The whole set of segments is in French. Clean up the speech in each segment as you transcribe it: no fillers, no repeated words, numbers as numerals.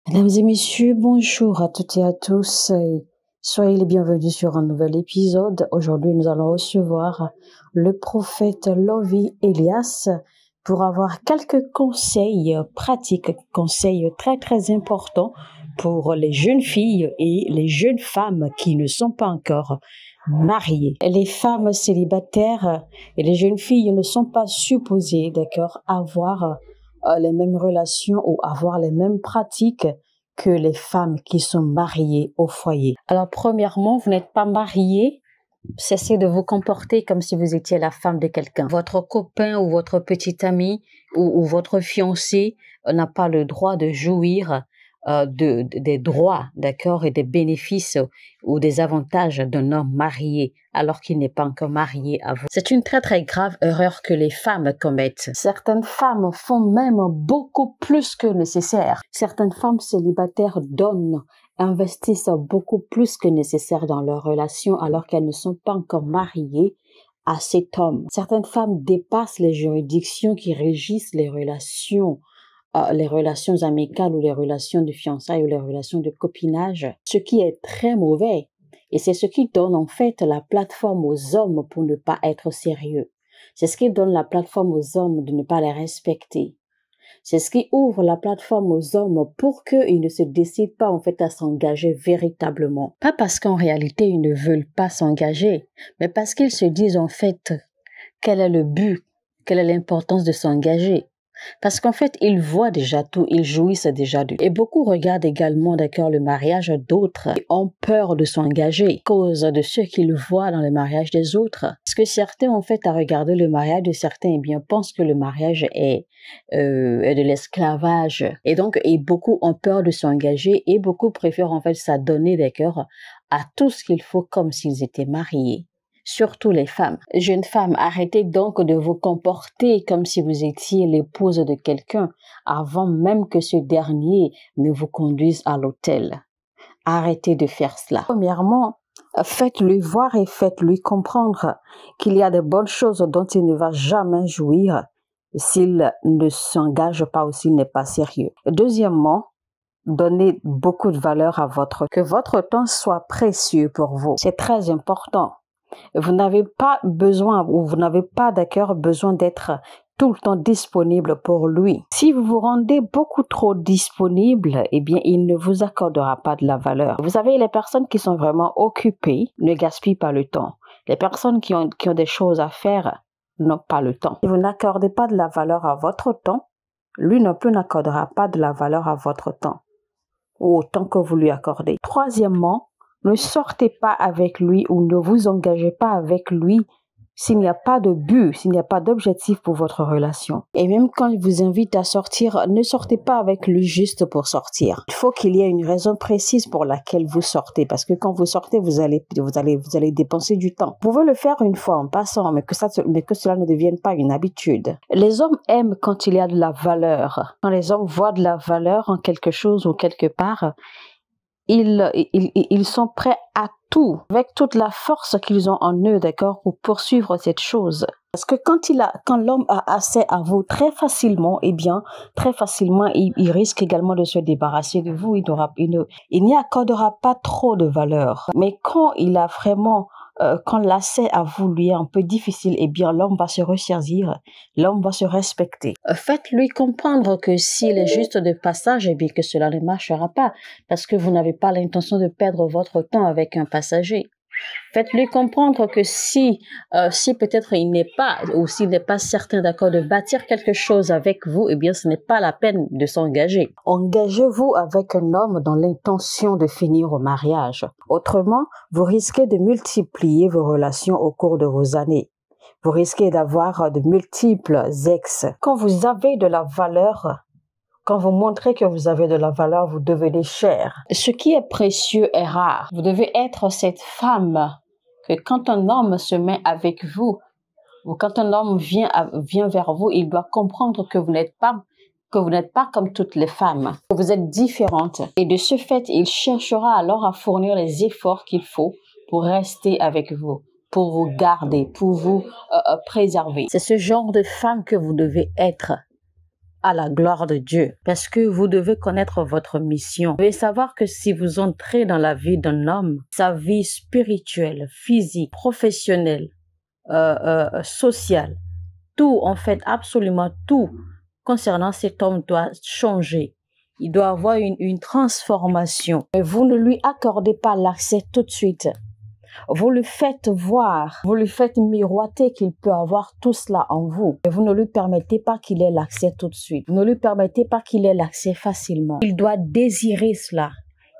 Mesdames et messieurs, bonjour à toutes et à tous. Soyez les bienvenus sur un nouvel épisode. Aujourd'hui, nous allons recevoir le prophète Lovy Elias pour avoir quelques conseils pratiques, conseils très très importants pour les jeunes filles et les jeunes femmes qui ne sont pas encore mariées. Les femmes célibataires et les jeunes filles ne sont pas supposées, d'accord, avoir les mêmes relations ou avoir les mêmes pratiques que les femmes qui sont mariées au foyer. Alors, premièrement, vous n'êtes pas marié, cessez de vous comporter comme si vous étiez la femme de quelqu'un. Votre copain ou votre petit ami ou votre fiancé n'a pas le droit de jouir des droits, d'accord, et des bénéfices ou des avantages d'un homme marié alors qu'il n'est pas encore marié à vous. C'est une très très grave erreur que les femmes commettent. Certaines femmes font même beaucoup plus que nécessaire. Certaines femmes célibataires investissent beaucoup plus que nécessaire dans leur relation alors qu'elles ne sont pas encore mariées à cet homme. Certaines femmes dépassent les juridictions qui régissent les relations amicales ou les relations de fiançailles ou les relations de copinage, ce qui est très mauvais. Et c'est ce qui donne en fait la plateforme aux hommes pour ne pas être sérieux. C'est ce qui donne la plateforme aux hommes de ne pas les respecter. C'est ce qui ouvre la plateforme aux hommes pour qu'ils ne se décident pas en fait à s'engager véritablement. Pas parce qu'en réalité ils ne veulent pas s'engager, mais parce qu'ils se disent en fait quel est le but, quelle est l'importance de s'engager. Parce qu'en fait, ils voient déjà tout, ils jouissent déjà de tout. Et beaucoup regardent également, d'accord, le mariage d'autres et ont peur de s'engager à cause de ce qu'ils voient dans le mariage des autres. Parce que certains, en fait, à regarder le mariage de certains, eh bien, pensent que le mariage est de l'esclavage. Et donc, beaucoup ont peur de s'engager et beaucoup préfèrent, en fait, s'adonner, d'accord, à tout ce qu'il faut comme s'ils étaient mariés. Surtout les femmes. Jeunes femmes, arrêtez donc de vous comporter comme si vous étiez l'épouse de quelqu'un avant même que ce dernier ne vous conduise à l'autel. Arrêtez de faire cela. Premièrement, faites-lui voir et faites-lui comprendre qu'il y a de bonnes choses dont il ne va jamais jouir s'il ne s'engage pas ou s'il n'est pas sérieux. Deuxièmement, donnez beaucoup de valeur que votre temps soit précieux pour vous. C'est très important. Vous n'avez pas besoin ou vous n'avez pas d'accord besoin d'être tout le temps disponible pour lui. Si vous vous rendez beaucoup trop disponible, eh bien, il ne vous accordera pas de la valeur. Vous savez, les personnes qui sont vraiment occupées ne gaspillent pas le temps. Les personnes qui ont des choses à faire n'ont pas le temps. Si vous n'accordez pas de la valeur à votre temps, lui non plus n'accordera pas de la valeur à votre temps ou au temps que vous lui accordez. Troisièmement, ne sortez pas avec lui ou ne vous engagez pas avec lui s'il n'y a pas de but, s'il n'y a pas d'objectif pour votre relation. Et même quand il vous invite à sortir, ne sortez pas avec lui juste pour sortir. Il faut qu'il y ait une raison précise pour laquelle vous sortez, parce que quand vous sortez, vous allez dépenser du temps. Vous pouvez le faire une fois en passant, mais que cela ne devienne pas une habitude. Les hommes aiment quand il y a de la valeur. Quand les hommes voient de la valeur en quelque chose ou quelque part, ils sont prêts à tout, avec toute la force qu'ils ont en eux, d'accord, pour poursuivre cette chose. Parce que quand l'homme a accès à vous très facilement, eh bien, très facilement, il risque également de se débarrasser de vous. Il n'y accordera pas trop de valeur. Mais quand il a vraiment quand l'accès à vous lui est un peu difficile, eh bien, l'homme va se ressaisir, l'homme va se respecter. Faites-lui comprendre que s'il est juste de passage, eh bien, que cela ne marchera pas, parce que vous n'avez pas l'intention de perdre votre temps avec un passager. Faites-lui comprendre que si peut-être il n'est pas, ou s'il n'est pas certain d'accord de bâtir quelque chose avec vous, eh bien, ce n'est pas la peine de s'engager. Engagez-vous avec un homme dans l'intention de finir au mariage. Autrement, vous risquez de multiplier vos relations au cours de vos années. Vous risquez d'avoir de multiples ex. Quand vous avez de la valeur, quand vous montrez que vous avez de la valeur, vous devenez cher. Ce qui est précieux est rare. Vous devez être cette femme que quand un homme se met avec vous, ou quand un homme vient vers vous, il doit comprendre que vous n'êtes pas comme toutes les femmes, que vous êtes différente. Et de ce fait, il cherchera alors à fournir les efforts qu'il faut pour rester avec vous, pour vous garder, pour vous préserver. C'est ce genre de femme que vous devez être à la gloire de Dieu. Parce que vous devez connaître votre mission. Vous devez savoir que si vous entrez dans la vie d'un homme, sa vie spirituelle, physique, professionnelle, sociale, tout, en fait, absolument tout concernant cet homme doit changer. Il doit avoir une transformation. Mais vous ne lui accordez pas l'accès tout de suite. Vous lui faites voir, vous lui faites miroiter qu'il peut avoir tout cela en vous. Et vous ne lui permettez pas qu'il ait l'accès tout de suite. Vous ne lui permettez pas qu'il ait l'accès facilement. Il doit désirer cela.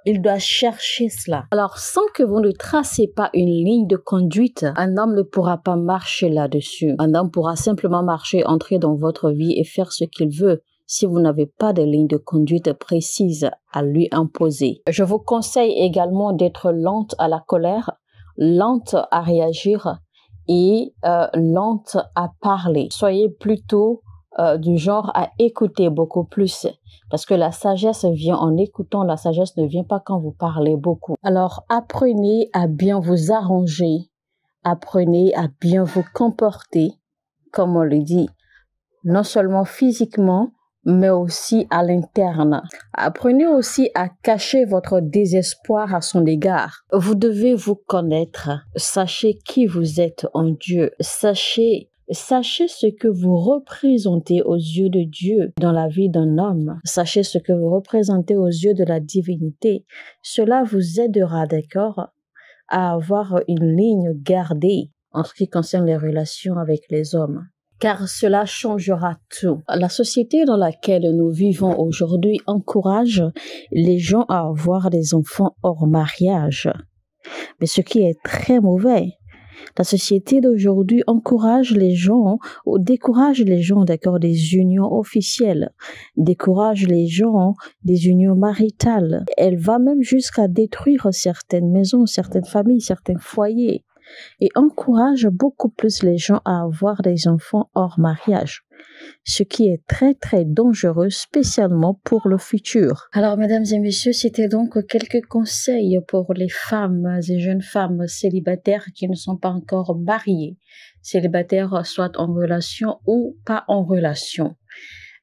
Il doit chercher cela. Alors, sans que vous ne tracez pas une ligne de conduite, un homme ne pourra pas marcher là-dessus. Un homme pourra simplement marcher, entrer dans votre vie et faire ce qu'il veut si vous n'avez pas de ligne de conduite précise à lui imposer. Je vous conseille également d'être lente à la colère, lente à réagir et lente à parler. Soyez plutôt du genre à écouter beaucoup plus. Parce que la sagesse vient en écoutant, la sagesse ne vient pas quand vous parlez beaucoup. Alors, apprenez à bien vous arranger, apprenez à bien vous comporter, comme on le dit, non seulement physiquement, mais aussi à l'interne. Apprenez aussi à cacher votre désespoir à son égard. Vous devez vous connaître. Sachez qui vous êtes en Dieu. Sachez ce que vous représentez aux yeux de Dieu dans la vie d'un homme. Sachez ce que vous représentez aux yeux de la divinité. Cela vous aidera, d'accord, à avoir une ligne gardée en ce qui concerne les relations avec les hommes. Car cela changera tout. La société dans laquelle nous vivons aujourd'hui encourage les gens à avoir des enfants hors mariage. Mais ce qui est très mauvais. La société d'aujourd'hui encourage les gens, ou décourage les gens, d'accord, des unions officielles, décourage les gens des unions maritales. Elle va même jusqu'à détruire certaines maisons, certaines familles, certains foyers. Et encourage beaucoup plus les gens à avoir des enfants hors mariage, ce qui est très très dangereux, spécialement pour le futur. Alors mesdames et messieurs, c'était donc quelques conseils pour les femmes et jeunes femmes célibataires qui ne sont pas encore mariées, célibataires soit en relation ou pas en relation.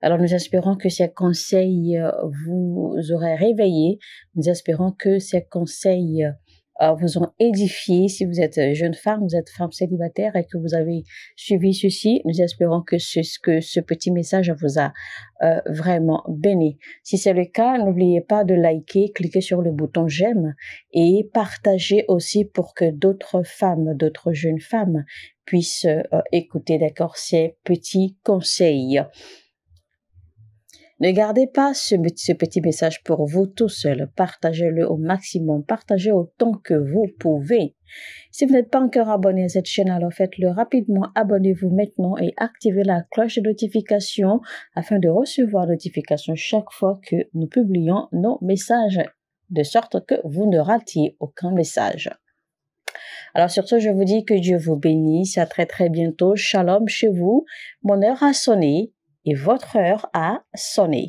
Alors nous espérons que ces conseils vous auraient réveillé, nous espérons que ces conseils vous ont édifié. Si vous êtes jeune femme, vous êtes femme célibataire et que vous avez suivi ceci, nous espérons que ce petit message vous a vraiment béni. Si c'est le cas, n'oubliez pas de liker, cliquer sur le bouton j'aime et partager aussi pour que d'autres femmes, d'autres jeunes femmes puissent écouter, d'accord, ces petits conseils. Ne gardez pas ce petit message pour vous tout seul. Partagez-le au maximum. Partagez autant que vous pouvez. Si vous n'êtes pas encore abonné à cette chaîne, alors faites-le rapidement. Abonnez-vous maintenant et activez la cloche de notification afin de recevoir notification chaque fois que nous publions nos messages, de sorte que vous ne ratiez aucun message. Alors sur ce, je vous dis que Dieu vous bénisse. À très très bientôt. Shalom chez vous. Mon heure a sonné. Et votre heure a sonné.